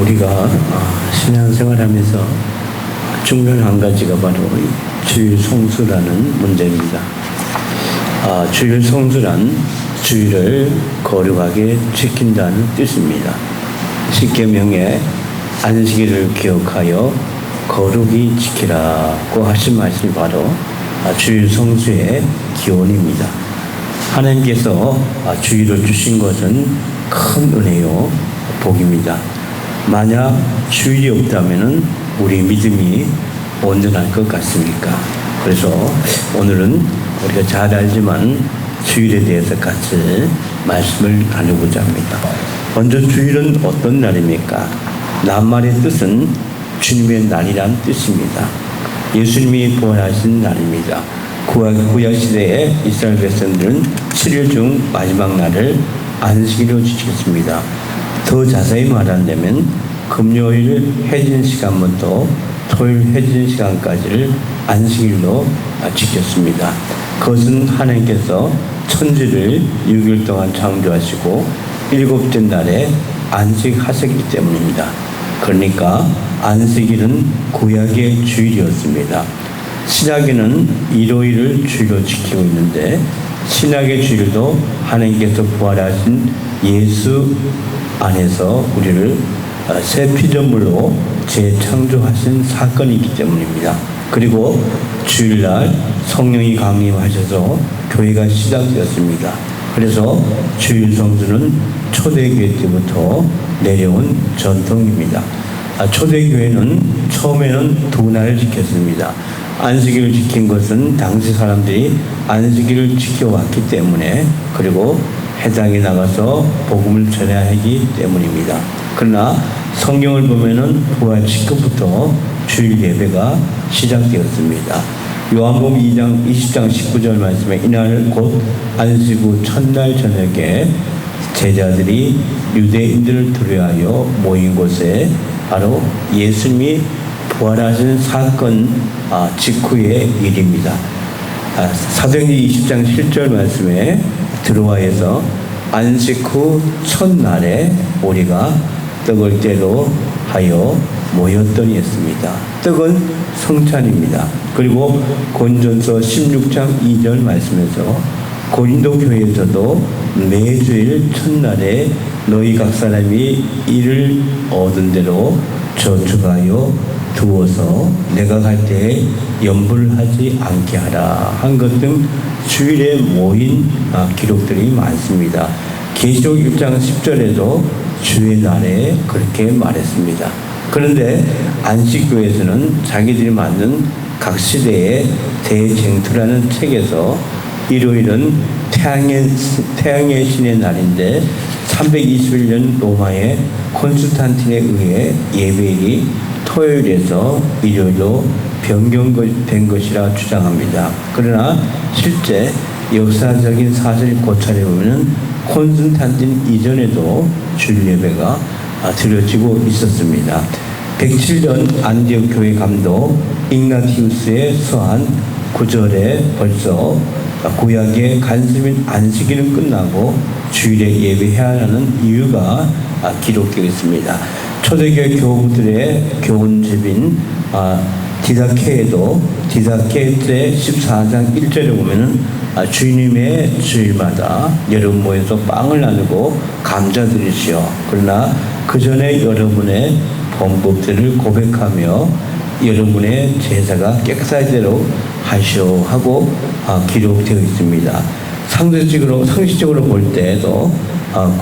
우리가 신앙생활하면서 중요한 한 가지가 바로 주일 성수라는 문제입니다. 주일 성수란 주일을 거룩하게 지킨다는 뜻입니다. 십계명에 안식일을 기억하여 거룩히 지키라고 하신 말씀이 바로 주일 성수의 기원입니다. 하나님께서 주일을 주신 것은 큰 은혜요 복입니다. 만약 주일이 없다면 우리 믿음이 온전할 것 같습니까? 그래서 오늘은 우리가 잘 알지만 주일에 대해서 같이 말씀을 나누고자 합니다. 먼저 주일은 어떤 날입니까? 낱말의 뜻은 주님의 날이란 뜻입니다. 예수님이 부활하신 날입니다. 구약시대에 이스라엘 백성들은 7일 중 마지막 날을 안식일로 지켰습니다. 더 자세히 말한다면 금요일 해진 시간부터 토요일 해진 시간까지를 안식일로 지켰습니다. 그것은 하나님께서 천지를 6일 동안 창조하시고 일곱째 날에 안식하셨기 때문입니다. 그러니까 안식일은 구약의 주일이었습니다. 신약에는 일요일을 주일로 지키고 있는데 신약의 주일도 하나님께서 부활하신 예수 안에서 우리를 새 피조물로 재창조하신 사건이기 때문입니다. 그리고 주일날 성령이 강림하셔서 교회가 시작되었습니다. 그래서 주일 성수는 초대교회 때부터 내려온 전통입니다. 초대교회는 처음에는 두 날을 지켰습니다. 안식일을 지킨 것은 당시 사람들이 안식일을 지켜왔기 때문에, 그리고 해당에 나가서 복음을 전해야 하기 때문입니다. 그러나 성경을 보면은 부활 직후부터 주일 예배가 시작되었습니다. 요한복음 2장 20장 19절 말씀에 이날 곧 안식 후 첫날 저녁에 제자들이 유대인들을 두려워하여 모인 곳에 바로 예수님이 부활하신 사건 직후의 일입니다. 사도행전 20장 7절 말씀에 드로아에서 안식 후 첫날에 우리가 떡을 떼로 하여 모였더니 했습니다. 떡은 성찬입니다. 그리고 고린도전서 16장 2절 말씀에서 고린도 교회에서도 매주일 첫날에 너희 각 사람이 이를 얻은 대로 저축하여 두어서 내가 갈 때에 염불하지 않게 하라 한 것 등 주일에 모인 기록들이 많습니다. 계시록 1장 10절에도 주의 날에 그렇게 말했습니다. 그런데 안식교에서는 자기들이 만든 각 시대의 대쟁투라는 책에서 일요일은 태양의 신의 날인데 321년 로마의 콘스탄틴에 의해 예배일이 토요일에서 일요일로 변경된 것이라 주장합니다. 그러나 실제 역사적인 사실을 고찰해 보면 콘스탄틴 이전에도 주일 예배가 드려지고 있었습니다. 107년 안디옥 교회 감독 igna티우스의 서한 9절에 벌써 구약의 간수민 안식일은 끝나고 주일에 예배해야 하는 이유가 기록되어 있습니다. 초대교회 교우들의 교훈집인 디다케에도 디다케 때 14장 1절에 보면은 주님의 주일마다 여러분 모여서 빵을 나누고 감사드리시오. 그러나 그 전에 여러분의 범법들을 고백하며 여러분의 제사가 깨끗하도록 하시오 하고 기록되어 있습니다. 상식적으로 볼 때에도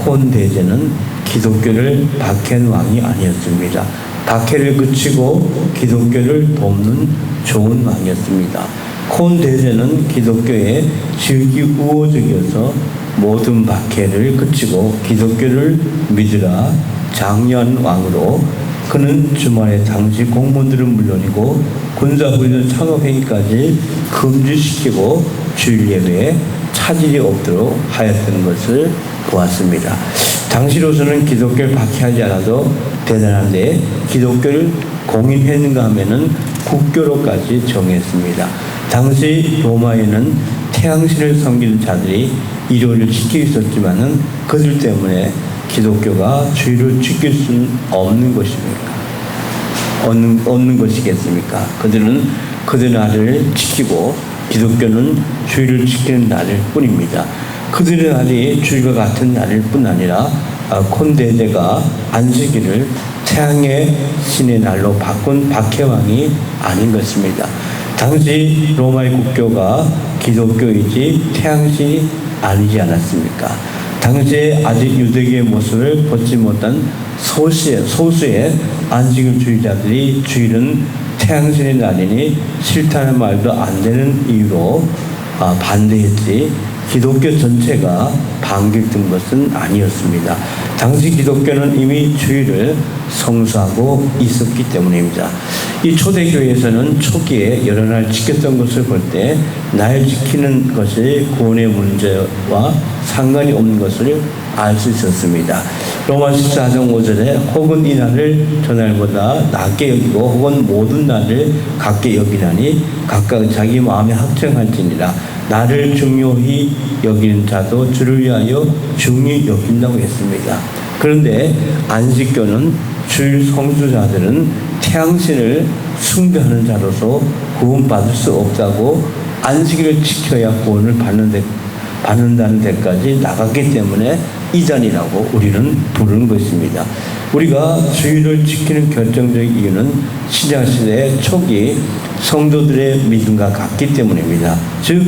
콘 대제는 기독교를 박해한 왕이 아니었습니다. 박해를 그치고 기독교를 돕는 좋은 왕이었습니다. 콘 대제는 기독교에 지극히 우호적이어서 모든 박해를 그치고 기독교를 믿으라 장려한 왕으로 그는 주말에 당시 공무원들은 물론이고 군사훈련 창업행위까지 금지시키고 주일 예배에 차질이 없도록 하였던 것을 보았습니다. 당시로서는 기독교를 박해하지 않아도 대단한데 기독교를 공인했는가 하면은 국교로까지 정했습니다. 당시 로마에는 태양신을 섬기는 자들이 일요일을 지키고 있었지만은 그들 때문에 기독교가 주의를 지킬 수는 없는 것입니까? 없는 것이겠습니까? 그들은 그들 날을 지키고 기독교는 주의를 지키는 날일 뿐입니다. 그들의 날이 주일과 같은 날일 뿐 아니라 콘대제가 안식일을 태양의 신의 날로 바꾼 박해왕이 아닌 것입니다. 당시 로마의 국교가 기독교이지 태양신이 아니지 않았습니까? 당시에 아직 유대교의 모습을 벗지 못한 소수의 안식일주의자들이 주일은 태양신의 날이니 싫다는 말도 안 되는 이유로 반대했지 기독교 전체가 반길든 것은 아니었습니다. 당시 기독교는 이미 주일을 성수하고 있었기 때문입니다. 이 초대교회에서는 초기에 여러 날 지켰던 것을 볼 때 날 지키는 것이 구원의 문제와 상관이 없는 것을 알 수 있었습니다. 로마 14장 5절에 혹은 이 날을 저날보다 낮게 여기고 혹은 모든 날을 같게 여기나니 각각 자기 마음에 합정할지니라. 나를 중요히 여기는 자도 주를 위하여 중히 여긴다고 했습니다. 그런데 안식교는 주일 성수자들은 태양신을 숭배하는 자로서 구원받을 수 없다고 안식일을 지켜야 구원을 받는다는 데까지 나갔기 때문에 이단이라고 우리는 부르는 것입니다. 우리가 주일을 지키는 결정적인 이유는 신약시대 초기 성도들의 믿음과 같기 때문입니다. 즉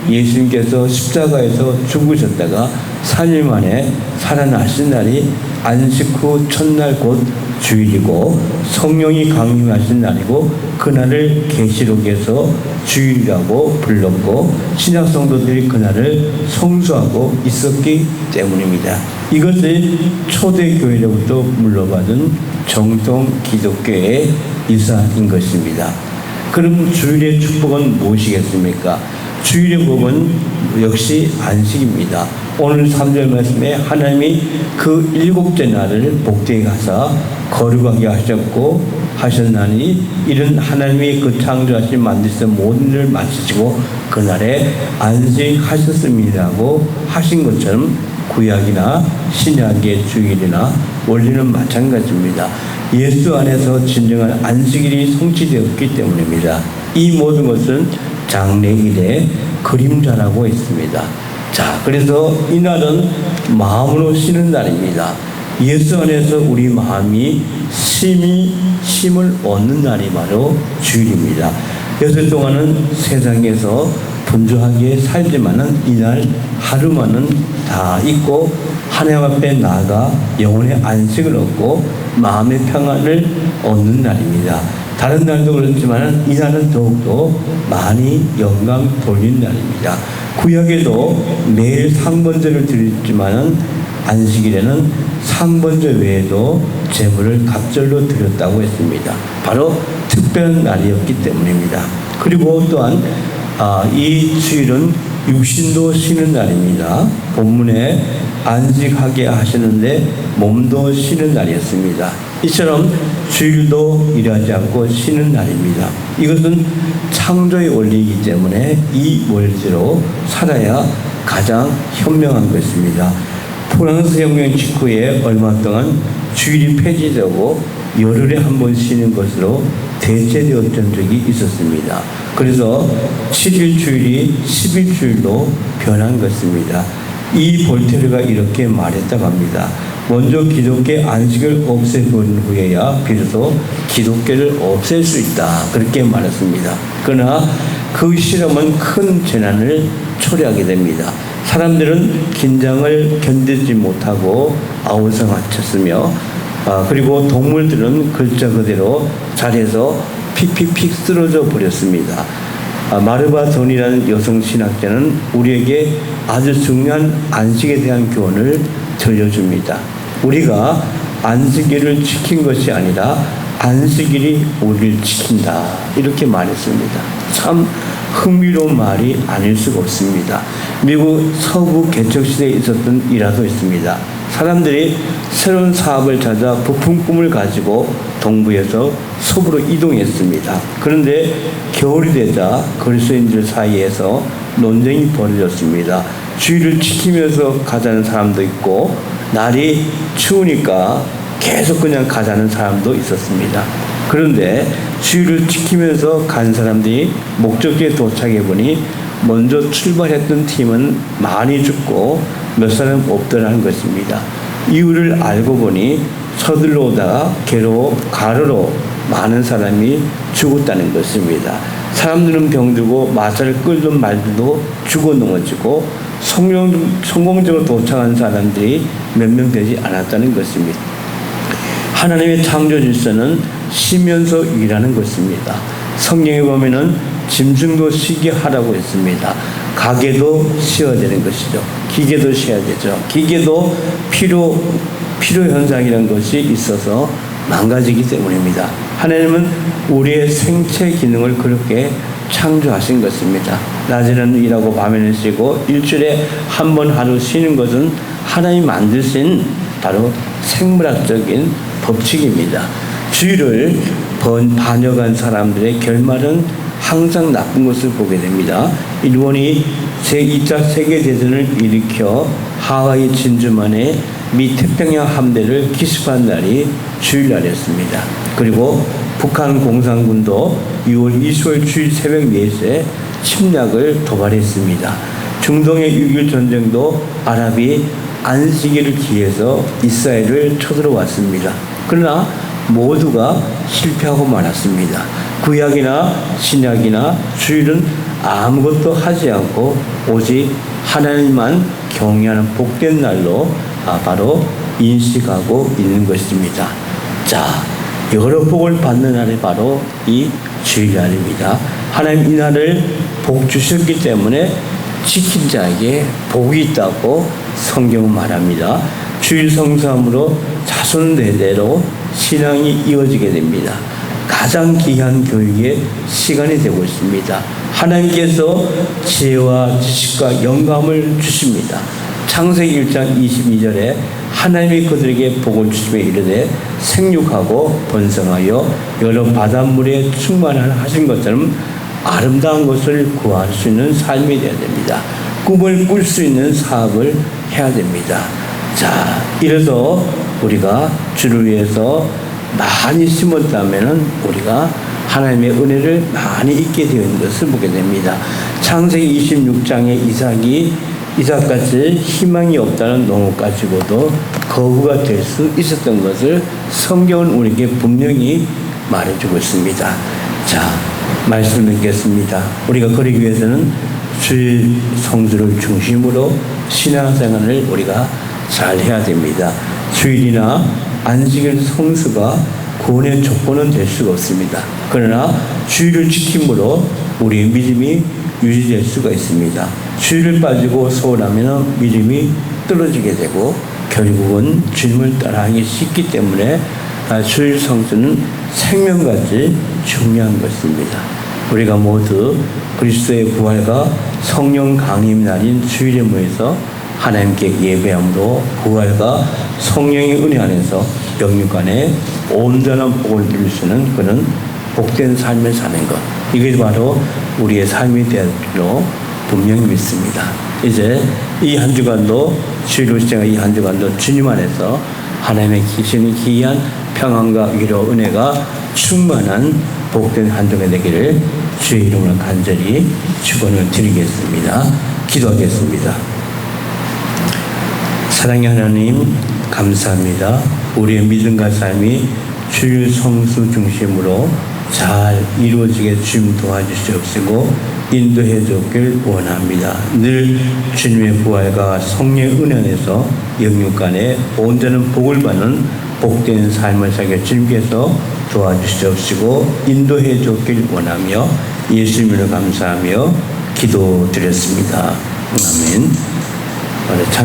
예수님께서 십자가에서 죽으셨다가 3일 만에 살아나신 날이 안식 후 첫날 곧 주일이고 성령이 강림하신 날이고 그날을 계시록에서 주일이라고 불렀고 신약 성도들이 그날을 성수하고 있었기 때문입니다. 이것이 초대교회로부터 물려받은 정통 기독교의 유산인 것입니다. 그럼 주일의 축복은 무엇이겠습니까? 주일의 복은 역시 안식입니다. 오늘 3절 말씀에 하나님이 그 7째 날을 복되게 하사 거룩하게 하셨나니 이는 하나님이 그 창조하신 만드신 모든 일을 마치시고 그날에 안식하셨습니다라고 하신 것처럼 구약이나 신약의 주일이나 원리는 마찬가지입니다. 예수 안에서 진정한 안식일이 성취되었기 때문입니다. 이 모든 것은 장래일의 그림자라고 했습니다. 자, 그래서 이날은 마음으로 쉬는 날입니다. 예수 안에서 우리 마음이 쉼을 얻는 날이 바로 주일입니다. 며칠 동안은 세상에서 분주하게 살지만은 이날 하루만은 다 잊고 하나님 앞에 나아가 영혼의 안식을 얻고 마음의 평안을 얻는 날입니다. 다른 날도 그렇지만 이날은 더욱더 많이 영광 돌린 날입니다. 구약에도 매일 상번제를 드렸지만 안식일에는 상번제 외에도 제물을 갑절로 드렸다고 했습니다. 바로 특별한 날이었기 때문입니다. 그리고 또한 이 주일은 육신도 쉬는 날입니다. 본문에 안식하게 하시는데 몸도 쉬는 날이었습니다. 이처럼 주일도 일하지 않고 쉬는 날입니다. 이것은 창조의 원리이기 때문에 이 원리대로 살아야 가장 현명한 것입니다. 프랑스 혁명 직후에 얼마 동안 주일이 폐지되고 열흘에 한 번 쉬는 것으로 대체되었던 적이 있었습니다. 그래서 7일 주일이 10일 주일로 변한 것입니다. 이 볼테르가 이렇게 말했다고 합니다. 먼저 기독교의 안식을 없애버린 후에야 비로소 기독교를 없앨 수 있다. 그렇게 말했습니다. 그러나 그 실험은 큰 재난을 초래하게 됩니다. 사람들은 긴장을 견디지 못하고 아우성하쳤으며 그리고 동물들은 글자 그대로 자리에서 픽픽픽 쓰러져 버렸습니다. 마르바돈이라는 여성 신학자는 우리에게 아주 중요한 안식에 대한 교훈을 들려줍니다. 우리가 안식일을 지킨 것이 아니라 안식일이 우리를 지킨다. 이렇게 말했습니다. 참 흥미로운 말이 아닐 수가 없습니다. 미국 서부 개척시대에 있었던 일화도 있습니다. 사람들이 새로운 사업을 찾아 부푼 꿈을 가지고 동부에서 서부로 이동했습니다. 그런데 겨울이 되자 그리스도인들 사이에서 논쟁이 벌어졌습니다. 주의를 지키면서 가자는 사람도 있고 날이 추우니까 계속 그냥 가자는 사람도 있었습니다. 그런데 주의를 지키면서 간 사람들이 목적지에 도착해 보니 먼저 출발했던 팀은 많이 죽고 몇 사람 없더라는 것입니다. 이유를 알고 보니 서둘러 오다가 가로로 많은 사람이 죽었다는 것입니다. 사람들은 병들고 마차를 끌던 말들도 죽어 넘어지고 성공적으로 도착한 사람들이 몇 명 되지 않았다는 것입니다. 하나님의 창조 질서는 쉬면서 일하는 것입니다. 성경에 보면은 짐승도 쉬게 하라고 했습니다. 가게도 쉬어야 되는 것이죠. 기계도 쉬어야 되죠. 기계도 필요 현상이라는 것이 있어서 망가지기 때문입니다. 하나님은 우리의 생체 기능을 그렇게 창조하신 것입니다. 낮에는 일하고 밤에는 쉬고 일주일에 한 번 하루 쉬는 것은 하나님이 만드신 바로 생물학적인 법칙입니다. 주의를 반역한 사람들의 결말은 항상 나쁜 것을 보게 됩니다. 일본이 제2차 세계대전을 일으켜 하와이 진주만에 미 태평양 함대를 기습한 날이 주일날이었습니다. 그리고 북한 공산군도 6월 20일 주일 새벽 4시에 침략을 도발했습니다. 중동의 6.1 전쟁도 아랍이 안식일을 기해서 이스라엘을 쳐들어왔습니다. 그러나 모두가 실패하고 말았습니다. 구약이나 신약이나 주일은 아무것도 하지 않고 오직 하나님만 경외하는 복된 날로 바로 인식하고 있는 것입니다. 자, 여러 복을 받는 날이 바로 이 주일날입니다. 하나님 이 날을 복 주셨기 때문에 지킨 자에게 복이 있다고 성경은 말합니다. 주일 성삼으로 자손 대대로 신앙이 이어지게 됩니다. 가장 귀한 교육의 시간이 되고 있습니다. 하나님께서 지혜와 지식과 영감을 주십니다. 창세기 1장 22절에 하나님이 그들에게 복을 주시며 이르되 생육하고 번성하여 여러 바닷물에 충만하신 것처럼 아름다운 것을 구할 수 있는 삶이 되어야 됩니다. 꿈을 꿀 수 있는 사업을 해야 됩니다. 자, 이래서 우리가 주를 위해서 많이 심었다면 우리가 하나님의 은혜를 많이 잊게 되는 것을 보게 됩니다. 창세기 26장에 이삭같이 희망이 없다는 농업 가지고도 거부가 될 수 있었던 것을 성경은 우리에게 분명히 말해주고 있습니다. 자, 말씀 듣겠습니다. 우리가 그러기 위해서는 주일 성수를 중심으로 신앙생활을 우리가 잘 해야 됩니다. 주일이나 안식일 성수가 구원의 조건은 될 수가 없습니다. 그러나 주일을 지킴으로 우리의 믿음이 유지될 수가 있습니다. 주일을 빠지고 소홀하면 믿음이 떨어지게 되고 결국은 주님을 따라하기 쉽기 때문에 주일 성수는 생명같이 중요한 것입니다. 우리가 모두 그리스도의 부활과 성령 강림 날인 주일에 모여서 하나님께 예배함으로 부활과 성령의 은혜 안에서 영육간에 온전한 복을 누릴 수 있는 그런 복된 삶을 사는 것, 이게 바로 우리의 삶이 될 줄로 분명히 믿습니다. 이제 이 한 주간도 주일로 시작한 이 한 주간도 주님 안에서 하나님의 기신이 기이한 평안과 위로 은혜가 충만한 복된 한 주가 되기를 주의 이름으로 간절히 축원을 드리겠습니다. 기도하겠습니다. 사랑의 하나님 감사합니다. 우리의 믿음과 삶이 주일 성수 중심으로 잘 이루어지게 주님 도와주시옵시고 인도해 주길 원합니다. 늘 주님의 부활과 성령의 은혜 안에서 영육간에 온전한 복을 받는 복된 삶을 살게 주님께서 도와주시옵시고 인도해 주길 원하며 예수님을 감사하며 기도드렸습니다. 아멘.